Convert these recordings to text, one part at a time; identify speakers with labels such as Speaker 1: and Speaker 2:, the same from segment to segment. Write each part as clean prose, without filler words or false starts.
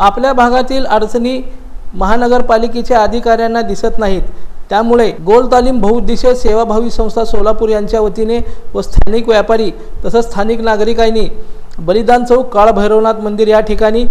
Speaker 1: आपल्या भागातील अडचणी महानगरपालिकेच्या अधिकाऱ्यांना दिसत नाहीत। त्यामुळे गोल तालीम बहुउद्देशीय सेवाभावी संस्था सोलापूर यांच्या वतीने व स्थानिक व्यापारी तसंच स्थानिक नागरिकांनी बलिदान चौक काळ भैरवनाथ मंदिर या ठिकाणी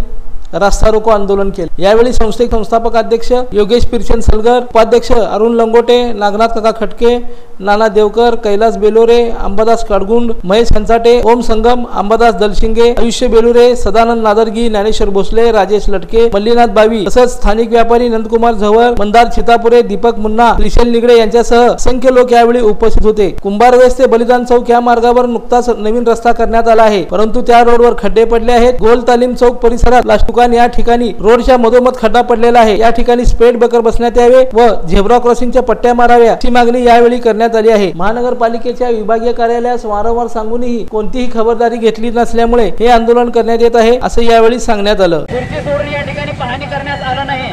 Speaker 1: रास्ता रोको आंदोलन केले। यावेळी संस्थेचे संस्थापक अध्यक्ष योगेश पिरचंद सलगर, उपाध्यक्ष अरुण लंगोटे, नागनाथ काका खटके, नाना देवकर, कैलास बेलोरे, अंबादास कडगुंड, महेश हंचाटे, ओम संगम, अंबादास दलशिंगे, आयुष्य बेलुरे, सदानंद नादरगी, ज्ञानेश्वर भोसले, राजेश लटके, मल्लीनाथ बावी तसंच स्थानिक व्यापारी नंदकुमार झवर, मंदार चितापुरे, दीपक मुन्ना, त्रिशैल निगडे यांच्यासह असंख्य लोक यावेळी उपस्थित होते। कुंभारवेस ते बलिदान चौक या मार्गावर नुकताच नवीन रस्ता करण्यात आला आहे, परंतु त्या रोडवर खड्डे पडले आहेत। गोल तालीम चौक परिसरात या ठिकाणी रोडच्या मधोमध खड्डा पडलेला आहे। या ठिकाणी स्पीड ब्रेकर बसण्यात यावे व झेब्रा क्रॉसिंगच्या पट्ट्या माराव्या अशी मागणी यावेळी करण्यात आली आहे। महानगरपालिकेच्या विभागीय कार्यालयास वारंवार सांगूनही कोणतीही खबरदारी घेतली नसल्यामुळे हे आंदोलन करण्यात येत आहे असं यावेळी सांगण्यात आलं।
Speaker 2: या ठिकाणी पाहणी करण्यात आलं नाही,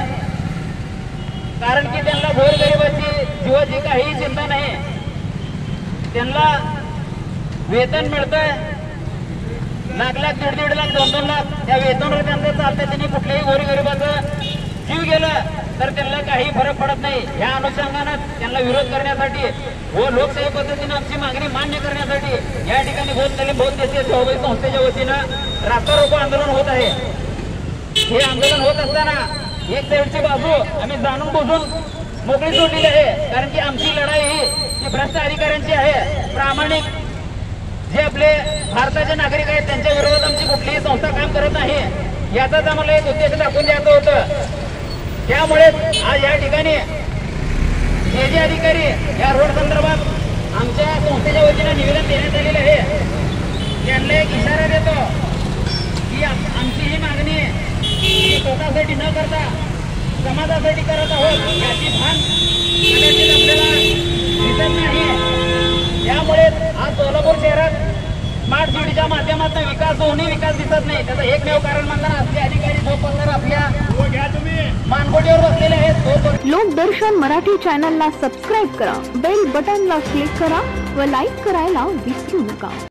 Speaker 2: कारण की त्यांना गोरगरिबाची जीवाची काही चिंता नाही। त्यांना वेतन मिळतंय, लाख लाख, दीड लाख, 2-2 लाख त्या वेतनावर त्यांचं चालतंय। त्यांनी कुठल्याही गोरगरिबाचं जीव गेलं तर त्यांना काही फरक पडत नाही। या अनुषंगानं त्यांना विरोध करण्यासाठी व लोकशाही पद्धतीने आमची मागणी मान्य करण्यासाठी या ठिकाणी गोल तालीम बहुउद्देशीय सेवाभावी संस्थेच्या वतीनं रास्ता रोको आंदोलन होत आहे। हे आंदोलन होत असताना एक साईडची बाजू आम्ही जाणून बुजून मोकळी सोडलेली आहे, कारण की आमची लढाई ही भ्रष्ट अधिकाऱ्यांची आहे। प्रामाणिक जे आपले भारताचे नागरिक आहेत त्यांच्या विरोधात आमची कुठलीही संस्था काम करत नाही, याचाच आम्हाला एक उद्देश दाखवून द्यायचं होतं। त्यामुळे आज या ठिकाणी जे अधिकारी या रोड संदर्भात आमच्या संस्थेच्या वतीनं निवेदन देण्यात आलेलं आहे, त्यांना एक इशारा देतो की आमची ही मागणी स्वतःसाठी न करता समाजासाठी करत आहोत, याची भान कदाचित आपल्याला दिसत नाही। त्यामुळे आज सोलापूर शहरात स्मार्ट सिटीच्या माध्यमातून विकास होऊनही विकास दिसत नाही। त्याचं एकमेव कारण म्हणताना असले अधिकारी जो आपल्या मानकोटीवर बसलेले आहेत।
Speaker 3: लोकदर्शन मराठी चॅनलला सबस्क्राईब करा, बेल बटनला क्लिक करा व लाईक करायला विसरू नका।